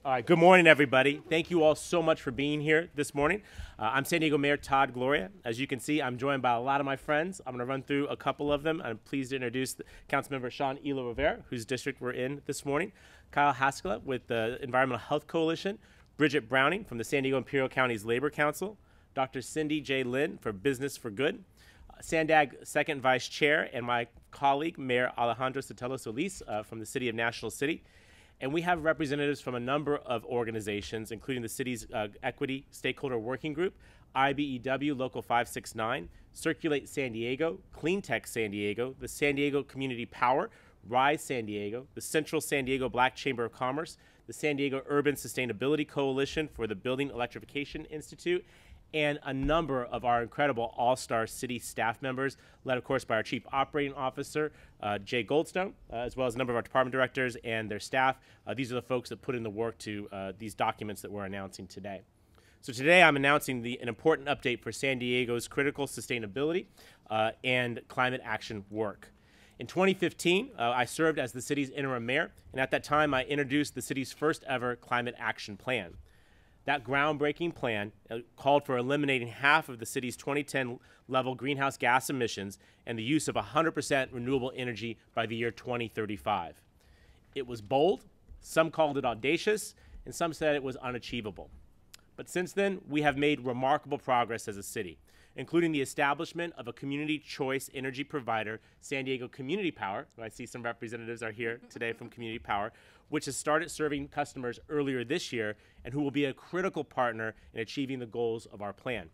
All right, good morning, everybody. Thank you all so much for being here this morning. I'm San Diego Mayor Todd Gloria. As you can see, I'm joined by a lot of my friends. I'm going to run through a couple of them. I'm pleased to introduce Councilmember Sean Elo-Rivera, whose district we're in this morning, Kyle Haskell with the Environmental Health Coalition, Bridget Browning from the San Diego Imperial County's Labor Council, Dr. Cindy J. Lin for Business for Good, Sandag Second Vice Chair, and my colleague, Mayor Alejandro Sotelo Solis from the City of National City. And we have representatives from a number of organizations, including the city's Equity Stakeholder Working Group, IBEW Local 569, Circulate San Diego, Clean Tech San Diego, the San Diego Community Power, Rise San Diego, the Central San Diego Black Chamber of Commerce, the San Diego Urban Sustainability Coalition for the Building Electrification Institute, and a number of our incredible all-star city staff members, led, of course, by our Chief Operating Officer, Jay Goldstone, as well as a number of our department directors and their staff. These are the folks that put in the work to these documents that we're announcing today. So today I'm announcing an important update for San Diego's critical sustainability and climate action work. In 2015, I served as the city's interim mayor, and at that time I introduced the city's first ever climate action plan. That groundbreaking plan called for eliminating half of the city's 2010 level greenhouse gas emissions and the use of 100% renewable energy by the year 2035. It was bold, some called it audacious, and some said it was unachievable. But since then, we have made remarkable progress as a city, including the establishment of a community choice energy provider, San Diego Community Power. I see some representatives are here today from Community Power, which has started serving customers earlier this year and who will be a critical partner in achieving the goals of our plan.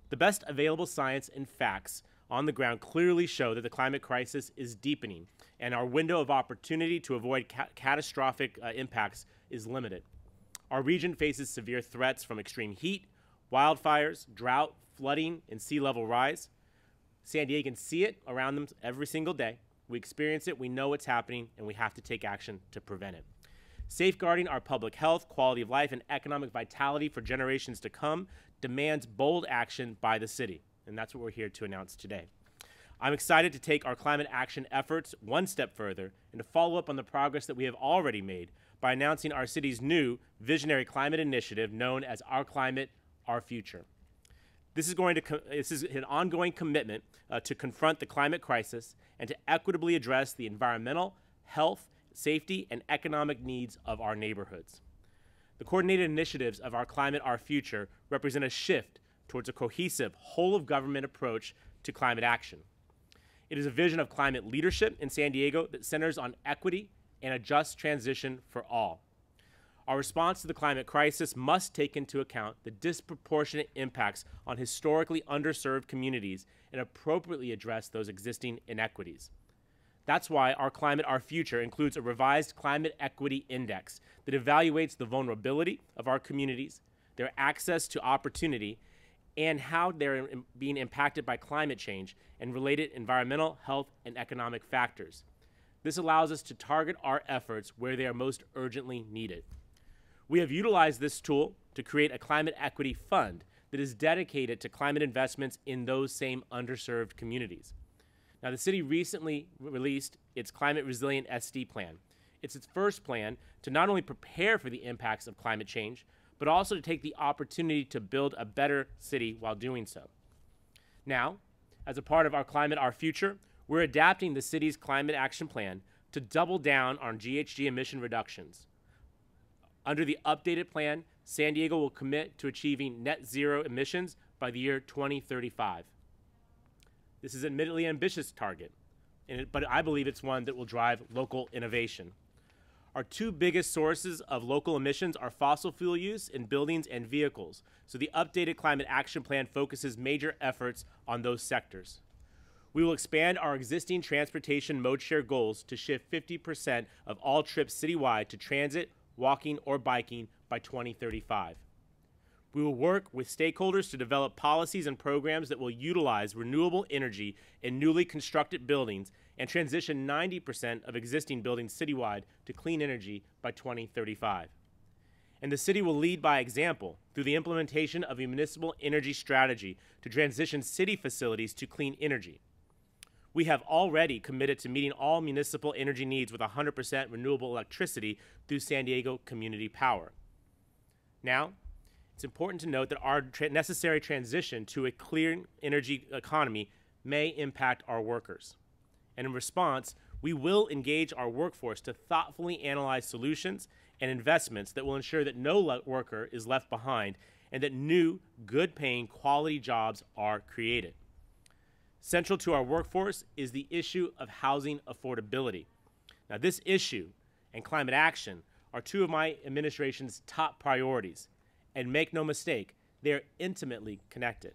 The best available science and facts on the ground clearly show that the climate crisis is deepening and our window of opportunity to avoid catastrophic impacts is limited. Our region faces severe threats from extreme heat, wildfires, drought, flooding, and sea level rise. San Diegans see it around them every single day. We experience it, we know what's happening, and we have to take action to prevent it. Safeguarding our public health, quality of life, and economic vitality for generations to come demands bold action by the city, and that's what we're here to announce today. I'm excited to take our climate action efforts one step further and to follow up on the progress that we have already made by announcing our city's new visionary climate initiative known as Our Climate, Our Future. This is an ongoing commitment to confront the climate crisis and to equitably address the environmental, health, safety, and economic needs of our neighborhoods. The coordinated initiatives of Our Climate, Our Future represent a shift towards a cohesive, whole-of-government approach to climate action. It is a vision of climate leadership in San Diego that centers on equity and a just transition for all. Our response to the climate crisis must take into account the disproportionate impacts on historically underserved communities and appropriately address those existing inequities. That's why Our Climate, Our Future includes a revised climate equity index that evaluates the vulnerability of our communities, their access to opportunity, and how they're being impacted by climate change and related environmental, health, and economic factors. This allows us to target our efforts where they are most urgently needed. We have utilized this tool to create a climate equity fund that is dedicated to climate investments in those same underserved communities. Now, the city recently released its Climate Resilient SD plan. It's its first plan to not only prepare for the impacts of climate change, but also to take the opportunity to build a better city while doing so. Now, as a part of Our Climate, Our Future, we're adapting the city's climate action plan to double down on GHG emission reductions. Under the updated plan, San Diego will commit to achieving net zero emissions by the year 2035. This is an admittedly ambitious target, but I believe it's one that will drive local innovation. Our two biggest sources of local emissions are fossil fuel use in buildings and vehicles, so the updated climate action plan focuses major efforts on those sectors. We will expand our existing transportation mode share goals to shift 50% of all trips citywide to transit, walking, or biking by 2035. We will work with stakeholders to develop policies and programs that will utilize renewable energy in newly constructed buildings and transition 90% of existing buildings citywide to clean energy by 2035. And the city will lead by example through the implementation of a municipal energy strategy to transition city facilities to clean energy. We have already committed to meeting all municipal energy needs with 100% renewable electricity through San Diego Community Power. Now, it's important to note that our necessary transition to a clean energy economy may impact our workers. And in response, we will engage our workforce to thoughtfully analyze solutions and investments that will ensure that no worker is left behind and that new, good-paying, quality jobs are created. Central to our workforce is the issue of housing affordability. Now, this issue and climate action are two of my administration's top priorities. And make no mistake, they are intimately connected.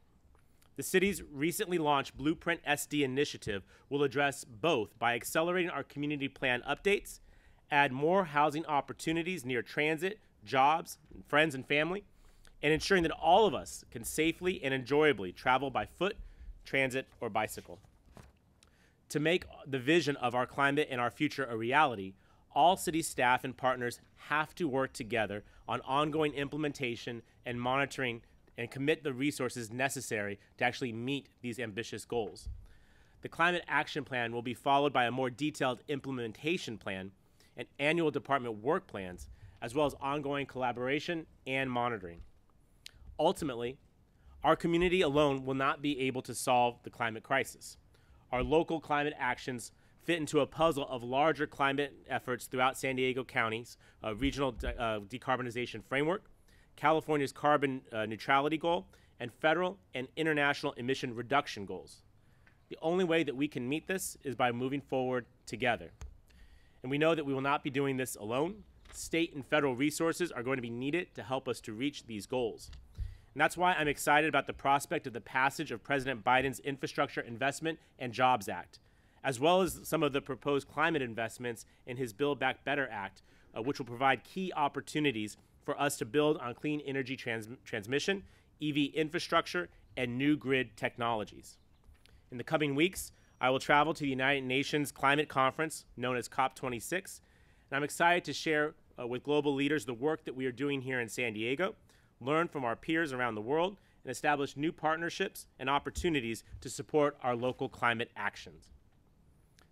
The city's recently launched Blueprint SD initiative will address both by accelerating our community plan updates, add more housing opportunities near transit, jobs, friends, and family, and ensuring that all of us can safely and enjoyably travel by foot, transit, or bicycle. To make the vision of our climate and our future a reality, all city staff and partners have to work together on ongoing implementation and monitoring and commit the resources necessary to actually meet these ambitious goals. The Climate Action Plan will be followed by a more detailed implementation plan and annual department work plans, as well as ongoing collaboration and monitoring. Ultimately, our community alone will not be able to solve the climate crisis. Our local climate actions fit into a puzzle of larger climate efforts throughout San Diego County's regional decarbonization framework, California's carbon neutrality goal, and federal and international emission reduction goals. The only way that we can meet this is by moving forward together. And we know that we will not be doing this alone. State and federal resources are going to be needed to help us to reach these goals. And that's why I'm excited about the prospect of the passage of President Biden's Infrastructure Investment and Jobs Act, as well as some of the proposed climate investments in his Build Back Better Act, which will provide key opportunities for us to build on clean energy transmission, EV infrastructure, and new grid technologies. In the coming weeks, I will travel to the United Nations Climate Conference, known as COP26, and I'm excited to share with global leaders the work that we are doing here in San Diego, learn from our peers around the world, and establish new partnerships and opportunities to support our local climate actions.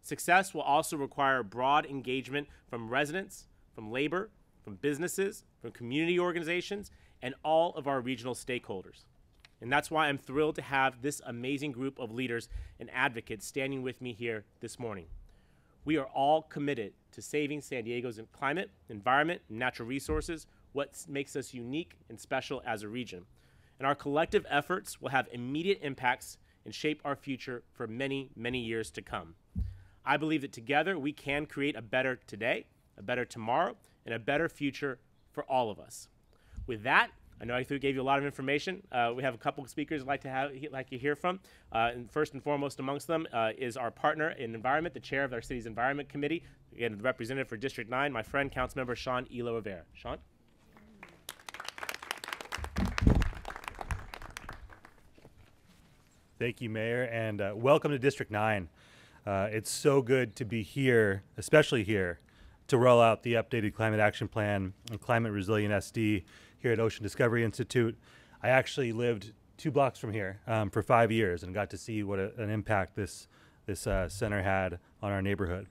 Success will also require broad engagement from residents, from labor, from businesses, from community organizations, and all of our regional stakeholders. And that's why I'm thrilled to have this amazing group of leaders and advocates standing with me here this morning. We are all committed to saving San Diego's climate, environment, and natural resources, what makes us unique and special as a region. And our collective efforts will have immediate impacts and shape our future for many, many years to come. I believe that together we can create a better today, a better tomorrow, and a better future for all of us. With that, I know I gave you a lot of information. We have a couple of speakers I'd like to hear from. And first and foremost amongst them is our partner in environment, the chair of our city's environment committee, again, the representative for District 9, my friend, Councilmember Sean Elo-Rivera. Sean? Thank you, Mayor, and welcome to District 9. It's so good to be here, especially here, to roll out the updated Climate Action Plan and Climate Resilient SD here at Ocean Discovery Institute. I actually lived 2 blocks from here for 5 years and got to see what an impact this center had on our neighborhood.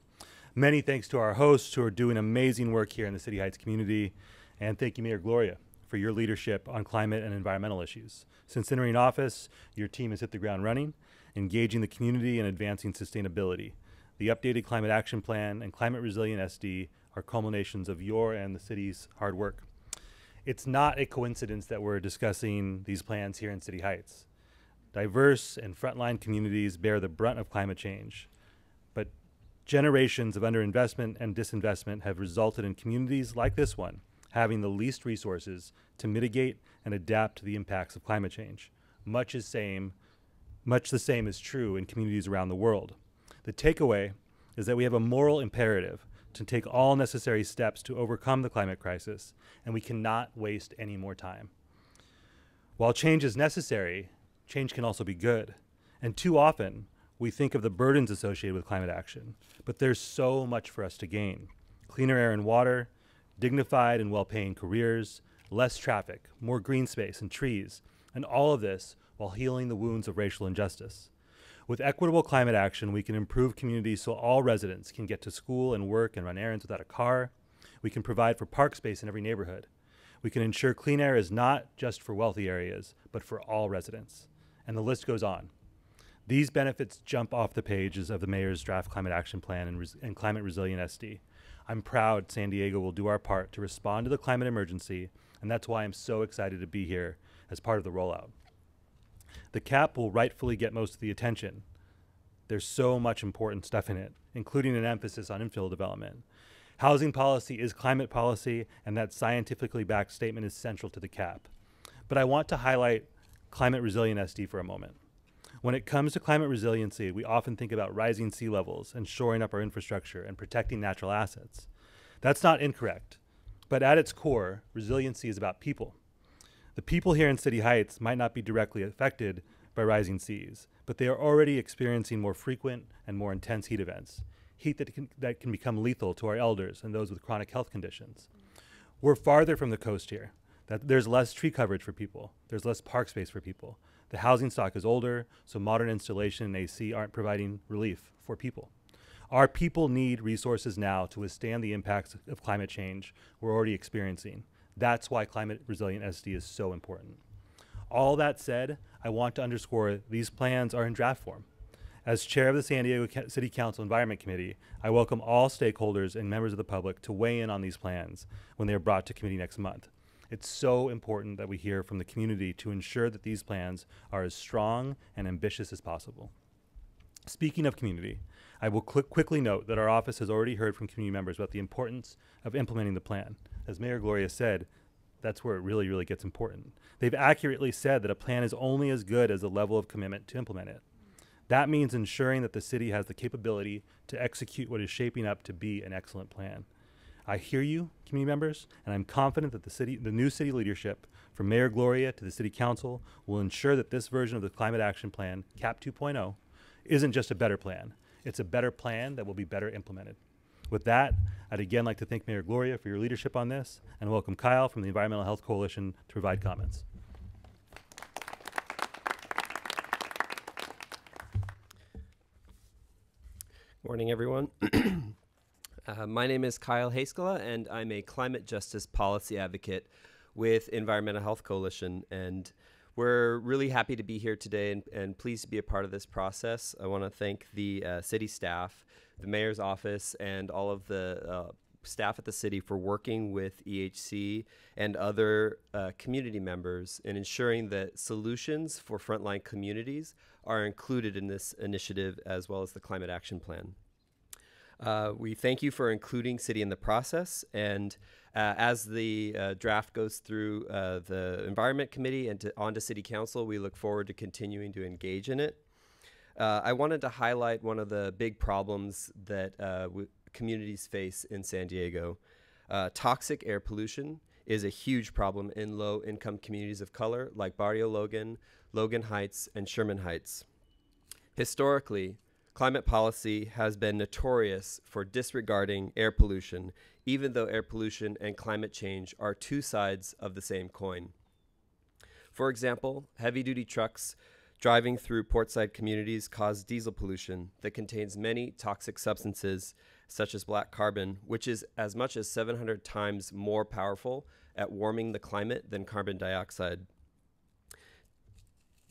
Many thanks to our hosts who are doing amazing work here in the City Heights community, and thank you, Mayor Gloria, for your leadership on climate and environmental issues. Since entering office, your team has hit the ground running, engaging the community and advancing sustainability. The updated Climate Action Plan and Climate Resilient SD are culminations of your and the city's hard work. It's not a coincidence that we're discussing these plans here in City Heights. Diverse and frontline communities bear the brunt of climate change, but generations of underinvestment and disinvestment have resulted in communities like this one having the least resources to mitigate and adapt to the impacts of climate change. Much the same is true in communities around the world. The takeaway is that we have a moral imperative to take all necessary steps to overcome the climate crisis, and we cannot waste any more time. While change is necessary, change can also be good. And too often, we think of the burdens associated with climate action, but there's so much for us to gain. Cleaner air and water, dignified and well-paying careers, less traffic, more green space and trees, and all of this while healing the wounds of racial injustice. With equitable climate action, we can improve communities so all residents can get to school and work and run errands without a car. We can provide for park space in every neighborhood. We can ensure clean air is not just for wealthy areas, but for all residents. And the list goes on. These benefits jump off the pages of the mayor's draft climate action plan and climate resilient SD. I'm proud San Diego will do our part to respond to the climate emergency, and that's why I'm so excited to be here as part of the rollout. The cap will rightfully get most of the attention. There's so much important stuff in it, including an emphasis on infill development. Housing policy is climate policy, and that scientifically backed statement is central to the cap. But I want to highlight climate resilient SD for a moment. When it comes to climate resiliency, we often think about rising sea levels and shoring up our infrastructure and protecting natural assets. That's not incorrect, but at its core, resiliency is about people. The people here in City Heights might not be directly affected by rising seas, but they are already experiencing more frequent and more intense heat events. Heat that can become lethal to our elders and those with chronic health conditions. We're farther from the coast here. There's less tree coverage for people. There's less park space for people. The housing stock is older, so modern installation and AC aren't providing relief for people. Our people need resources now to withstand the impacts of climate change we're already experiencing. That's why climate resilient SD is so important. All that said, I want to underscore these plans are in draft form. As chair of the San Diego City Council Environment Committee, I welcome all stakeholders and members of the public to weigh in on these plans when they are brought to committee next month. It's so important that we hear from the community to ensure that these plans are as strong and ambitious as possible. Speaking of community, I will quickly note that our office has already heard from community members about the importance of implementing the plan. As Mayor Gloria said, that's where it really gets important. They've accurately said that a plan is only as good as the level of commitment to implement it. That means ensuring that the city has the capability to execute what is shaping up to be an excellent plan. I hear you, community members, and I'm confident that the new city leadership, from Mayor Gloria to the City Council, will ensure that this version of the Climate Action Plan, CAP 2.0, isn't just a better plan. It's a better plan that will be better implemented. With that, I'd again like to thank Mayor Gloria for your leadership on this, and welcome Kyle from the Environmental Health Coalition to provide comments. Morning, everyone. My name is Kyle Haskala, and I'm a climate justice policy advocate with Environmental Health Coalition. And we're really happy to be here today and pleased to be a part of this process. I want to thank the city staff, the mayor's office, and all of the staff at the city for working with EHC and other community members in ensuring that solutions for frontline communities are included in this initiative, as well as the Climate Action Plan. We thank you for including city in the process, and as the draft goes through the Environment Committee and on to City Council, we look forward to continuing to engage in it. I wanted to highlight one of the big problems that communities face in San Diego. Toxic air pollution is a huge problem in low-income communities of color like Barrio Logan, Logan Heights, and Sherman Heights. Historically, climate policy has been notorious for disregarding air pollution, even though air pollution and climate change are two sides of the same coin. For example, heavy-duty trucks driving through portside communities cause diesel pollution that contains many toxic substances, such as black carbon, which is as much as 700 times more powerful at warming the climate than carbon dioxide.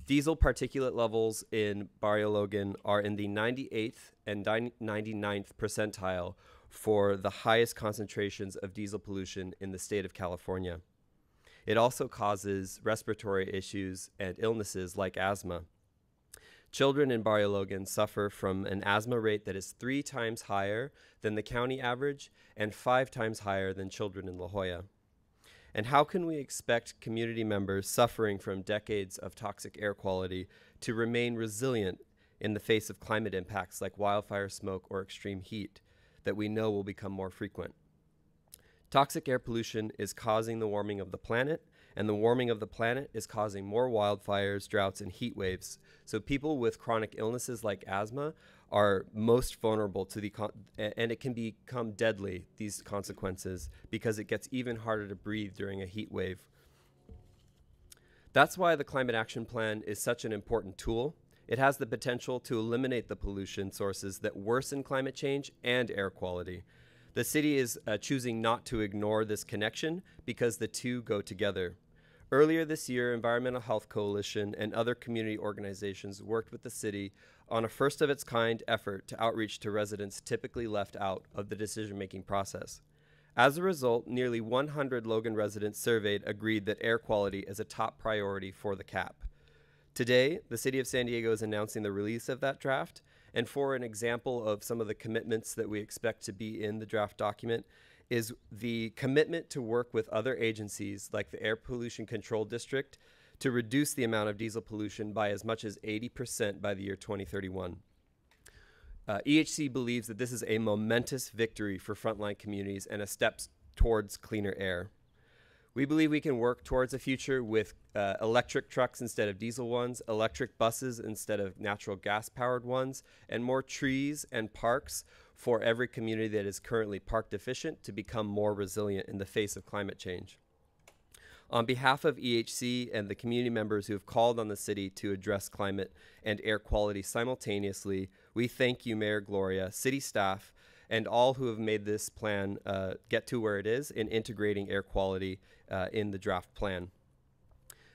Diesel particulate levels in Barrio Logan are in the 98th and 99th percentile for the highest concentrations of diesel pollution in the state of California. It also causes respiratory issues and illnesses like asthma. Children in Barrio Logan suffer from an asthma rate that is 3 times higher than the county average and 5 times higher than children in La Jolla. And how can we expect community members suffering from decades of toxic air quality to remain resilient in the face of climate impacts like wildfire smoke or extreme heat that we know will become more frequent? Toxic air pollution is causing the warming of the planet, and the warming of the planet is causing more wildfires, droughts, and heat waves. So people with chronic illnesses like asthma are most vulnerable to and it can become deadly, these consequences, because it gets even harder to breathe during a heat wave. That's why the Climate Action Plan is such an important tool. It has the potential to eliminate the pollution sources that worsen climate change and air quality. The city is choosing not to ignore this connection because the two go together. Earlier this year, Environmental Health Coalition and other community organizations worked with the city on a first-of-its-kind effort to outreach to residents typically left out of the decision-making process. As a result, nearly 100 Logan residents surveyed agreed that air quality is a top priority for the CAP. Today, the City of San Diego is announcing the release of that draft, and for an example of some of the commitments that we expect to be in the draft document is the commitment to work with other agencies like the Air Pollution Control District to reduce the amount of diesel pollution by as much as 80% by the year 2031. EHC believes that this is a momentous victory for frontline communities and a step towards cleaner air. We believe we can work towards a future with electric trucks instead of diesel ones, electric buses instead of natural gas-powered ones, and more trees and parks for every community that is currently park deficient to become more resilient in the face of climate change. On behalf of EHC and the community members who have called on the city to address climate and air quality simultaneously, we thank you, Mayor Gloria, city staff, and all who have made this plan get to where it is in integrating air quality in the draft plan.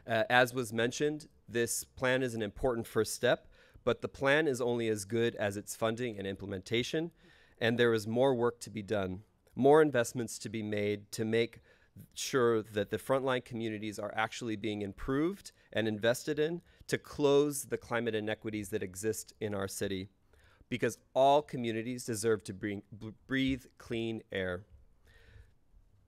As was mentioned, this plan is an important first step, but the plan is only as good as its funding and implementation, and there is more work to be done, more investments to be made to make sure that the frontline communities are actually being improved and invested in to close the climate inequities that exist in our city, because all communities deserve to breathe clean air.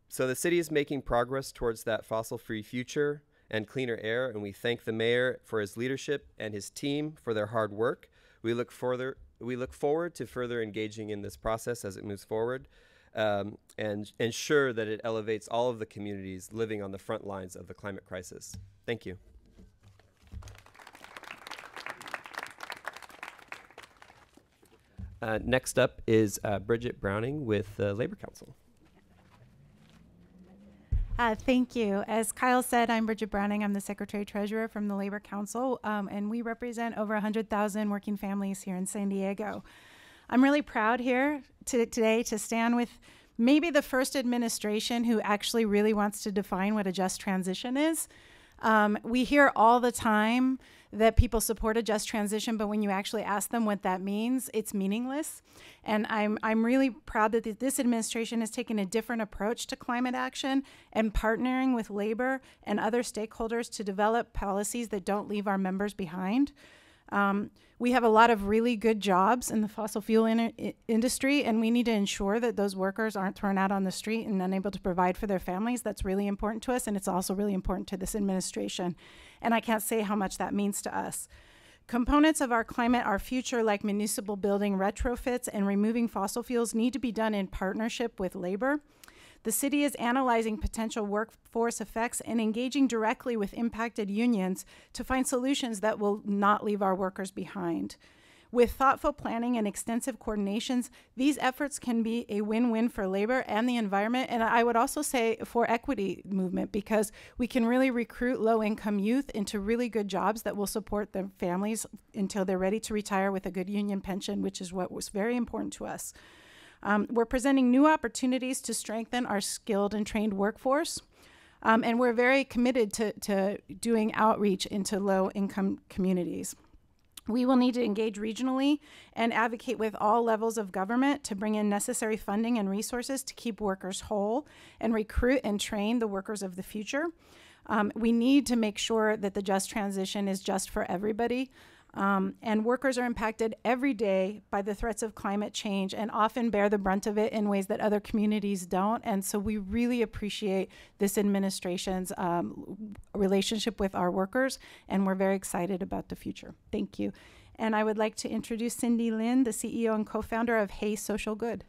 So the city is making progress towards that fossil-free future and cleaner air, and we thank the mayor for his leadership and his team for their hard work. We look forward to further engaging in this process as it moves forward, and ensure that it elevates all of the communities living on the front lines of the climate crisis. Thank you. Next up is Bridget Browning with the Labor Council. Thank you. As Kyle said, I'm Bridget Browning. I'm the Secretary-Treasurer from the Labor Council, and we represent over 100,000 working families here in San Diego. I'm really proud here today to stand with maybe the first administration who actually really wants to define what a just transition is. We hear all the time that people support a just transition, but when you actually ask them what that means, it's meaningless. And I'm really proud that this administration has taken a different approach to climate action and partnering with labor and other stakeholders to develop policies that don't leave our members behind. We have a lot of really good jobs in the fossil fuel industry, and we need to ensure that those workers aren't thrown out on the street and unable to provide for their families. That's really important to us, and it's also really important to this administration. And I can't say how much that means to us. Components of our climate, our future, like municipal building retrofits and removing fossil fuels, need to be done in partnership with labor. The city is analyzing potential workforce effects and engaging directly with impacted unions to find solutions that will not leave our workers behind. With thoughtful planning and extensive coordinations, these efforts can be a win-win for labor and the environment, and I would also say for equity movement, because we can really recruit low-income youth into really good jobs that will support their families until they're ready to retire with a good union pension, which is what was very important to us. We're presenting new opportunities to strengthen our skilled and trained workforce, and we're very committed to doing outreach into low-income communities. We will need to engage regionally and advocate with all levels of government to bring in necessary funding and resources to keep workers whole and recruit and train the workers of the future. We need to make sure that the just transition is just for everybody. And workers are impacted every day by the threats of climate change and often bear the brunt of it in ways that other communities don't. And so we really appreciate this administration's relationship with our workers, and we're very excited about the future. Thank you. And I would like to introduce Cindy Lin, the CEO and co-founder of Hey Social Good.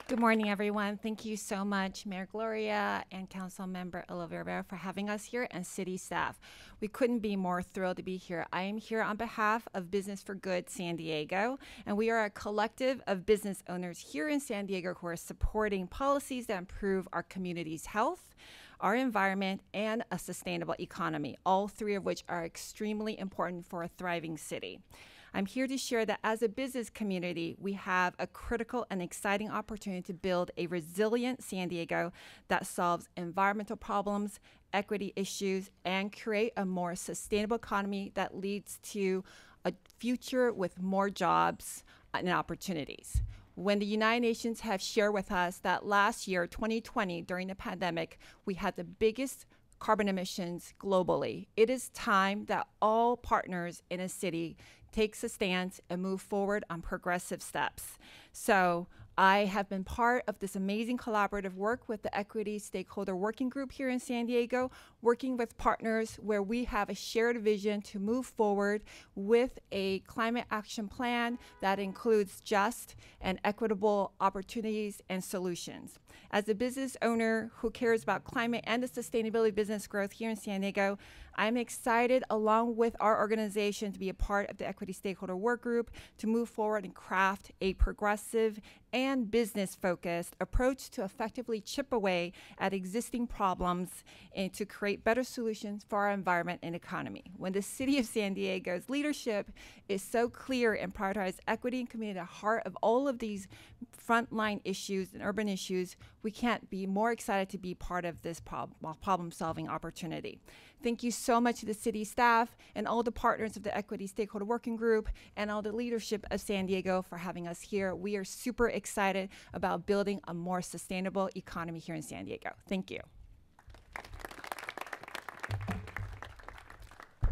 Good morning, everyone. Thank you so much, Mayor Gloria and Councilmember Elo-Rivera, for having us here, and city staff. We couldn't be more thrilled to be here. I am here on behalf of Business for Good San Diego, and we are a collective of business owners here in San Diego who are supporting policies that improve our community's health, our environment, and a sustainable economy, all three of which are extremely important for a thriving city. I'm here to share that as a business community, we have a critical and exciting opportunity to build a resilient San Diego that solves environmental problems, equity issues, and create a more sustainable economy that leads to a future with more jobs and opportunities. When the United Nations have shared with us that last year, 2020, during the pandemic, we had the biggest carbon emissions globally, it is time that all partners in a city takes a stance and move forward on progressive steps. So I have been part of this amazing collaborative work with the Equity Stakeholder Working Group here in San Diego, working with partners where we have a shared vision to move forward with a climate action plan that includes just and equitable opportunities and solutions. As a business owner who cares about climate and the sustainability of business growth here in San Diego, I'm excited, along with our organization, to be a part of the Equity Stakeholder Work Group to move forward and craft a progressive and business-focused approach to effectively chip away at existing problems and to create better solutions for our environment and economy. When the City of San Diego's leadership is so clear and prioritizes equity and community at the heart of all of these frontline issues and urban issues, we can't be more excited to be part of this problem-solving opportunity. Thank you so much to the city staff and all the partners of the Equity Stakeholder Working Group and all the leadership of San Diego for having us here. We are super excited about building a more sustainable economy here in San Diego. Thank you.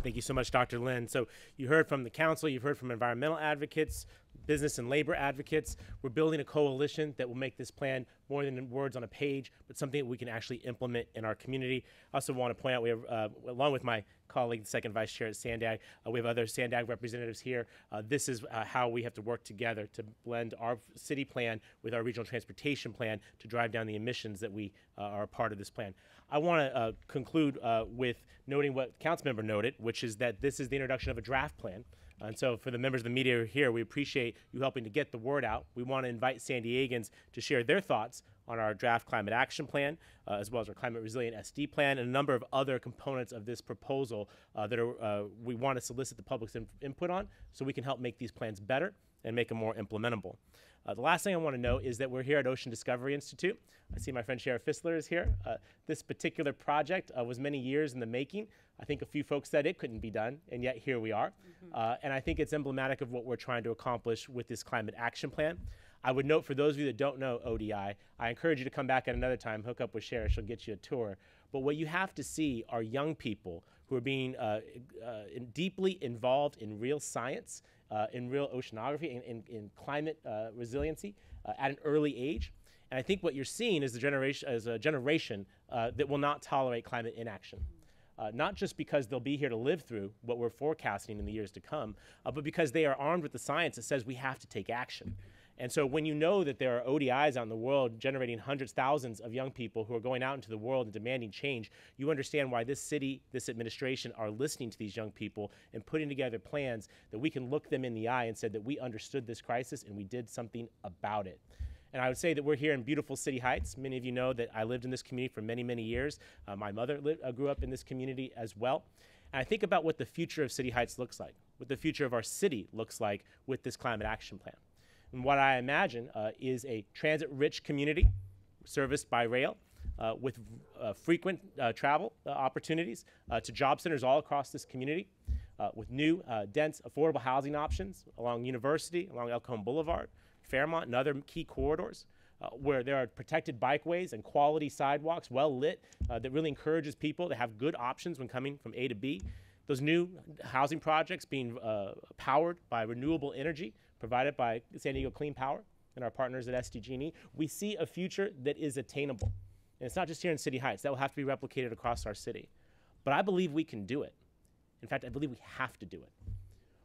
Thank you so much, Dr. Lin. So you heard from the council, you've heard from environmental advocates, business and labor advocates. We're building a coalition that will make this plan more than words on a page, but something that we can actually implement in our community. I also want to point out we have, along with my colleague, the second vice chair at Sandag, we have other Sandag representatives here. This is how we have to work together to blend our city plan with our regional transportation plan to drive down the emissions that we are a part of this plan. I want to conclude with noting what the council member noted, which is that this is the introduction of a draft plan. And so for the members of the media who are here, we appreciate you helping to get the word out. We want to invite San Diegans to share their thoughts on our draft climate action plan, as well as our climate resilient SD plan, and a number of other components of this proposal that we want to solicit the public's input on so we can help make these plans better and make them more implementable. The last thing I want to note is that we're here at Ocean Discovery Institute. I see my friend Sheriff Fissler is here. This particular project was many years in the making. I think a few folks said it couldn't be done, and yet here we are. And I think it's emblematic of what we're trying to accomplish with this climate action plan. I would note, for those of you that don't know ODI, I encourage you to come back at another time, hook up with Sheriff, she'll get you a tour. But what you have to see are young people who are being deeply involved in real science, in real oceanography, in climate resiliency at an early age. And I think what you're seeing is a generation that will not tolerate climate inaction. Not just because they'll be here to live through what we're forecasting in the years to come, but because they are armed with the science that says we have to take action. And so when you know that there are ODIs out in the world generating hundreds, thousands of young people who are going out into the world and demanding change, you understand why this city, this administration are listening to these young people and putting together plans that we can look them in the eye and say that we understood this crisis and we did something about it. And I would say that we're here in beautiful City Heights. Many of you know that I lived in this community for many, many years. My mother grew up in this community as well. And I think about what the future of City Heights looks like, what the future of our city looks like with this climate action plan. And what I imagine is a transit-rich community serviced by rail with frequent travel opportunities to job centers all across this community, with new, dense, affordable housing options along University, along El Cajon Boulevard, Fairmont, and other key corridors, where there are protected bikeways and quality sidewalks, well lit, that really encourages people to have good options when coming from A to B. Those new housing projects being powered by renewable energy provided by San Diego Clean Power and our partners at SDG&E. We see a future that is attainable. And it's not just here in City Heights. That will have to be replicated across our city. But I believe we can do it. In fact, I believe we have to do it.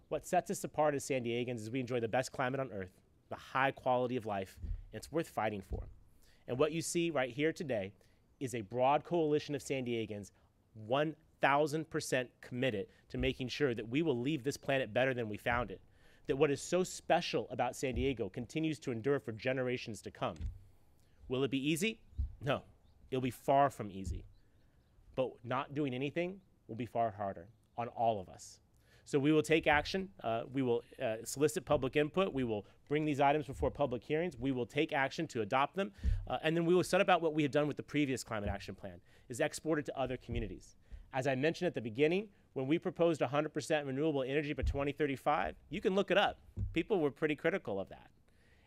What sets us apart as San Diegans is we enjoy the best climate on earth, the high quality of life, and it's worth fighting for. And what you see right here today is a broad coalition of San Diegans, 1,000% committed to making sure that we will leave this planet better than we found it, that what is so special about San Diego continues to endure for generations to come. Will it be easy? No, it'll be far from easy. But not doing anything will be far harder on all of us. So we will take action. We will solicit public input. We will bring these items before public hearings. We will take action to adopt them. And then we will set about what we had done with the previous climate action plan, is export it to other communities. As I mentioned at the beginning, when we proposed 100% renewable energy by 2035, you can look it up. People were pretty critical of that.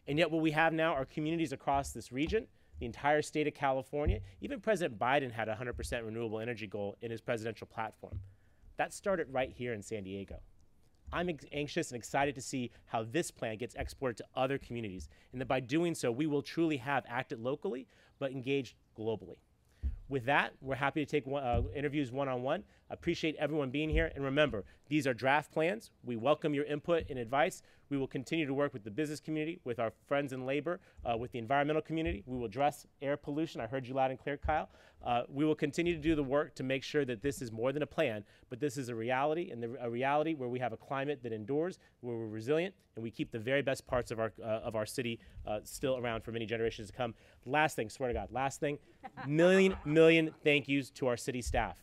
And yet what we have now are communities across this region, the entire state of California. Even President Biden had a 100% renewable energy goal in his presidential platform. That started right here in San Diego. I'm anxious and excited to see how this plan gets exported to other communities, and that by doing so, we will truly have acted locally, but engaged globally. With that, we're happy to take interviews one-on-one. I appreciate everyone being here. And remember, these are draft plans. We welcome your input and advice. We will continue to work with the business community, with our friends in labor, with the environmental community. We will address air pollution. I heard you loud and clear, Kyle. We will continue to do the work to make sure that this is more than a plan, but this is a reality, and a reality where we have a climate that endures, where we're resilient, and we keep the very best parts of our city still around for many generations to come. Last thing, swear to God, last thing, million thank yous to our city staff.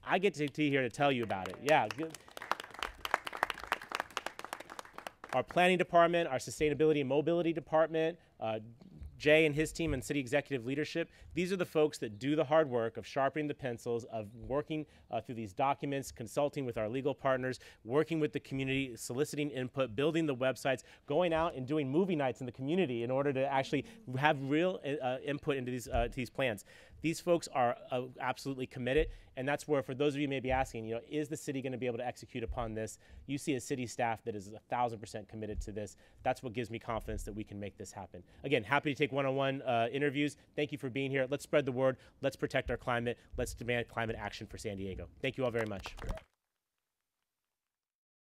I get to be here to tell you about it. Yeah. Good. Our planning department, our sustainability and mobility department, Jay and his team and city executive leadership, these are the folks that do the hard work of sharpening the pencils, of working through these documents, consulting with our legal partners, working with the community, soliciting input, building the websites, going out and doing movie nights in the community in order to actually have real input into these plans. These folks are absolutely committed, and that's where, for those of you who may be asking, is the city going to be able to execute upon this? You see a city staff that is 1,000% committed to this. That's what gives me confidence that we can make this happen. Again, happy to take one-on-one interviews. Thank you for being here. Let's spread the word. Let's protect our climate. Let's demand climate action for San Diego. Thank you all very much.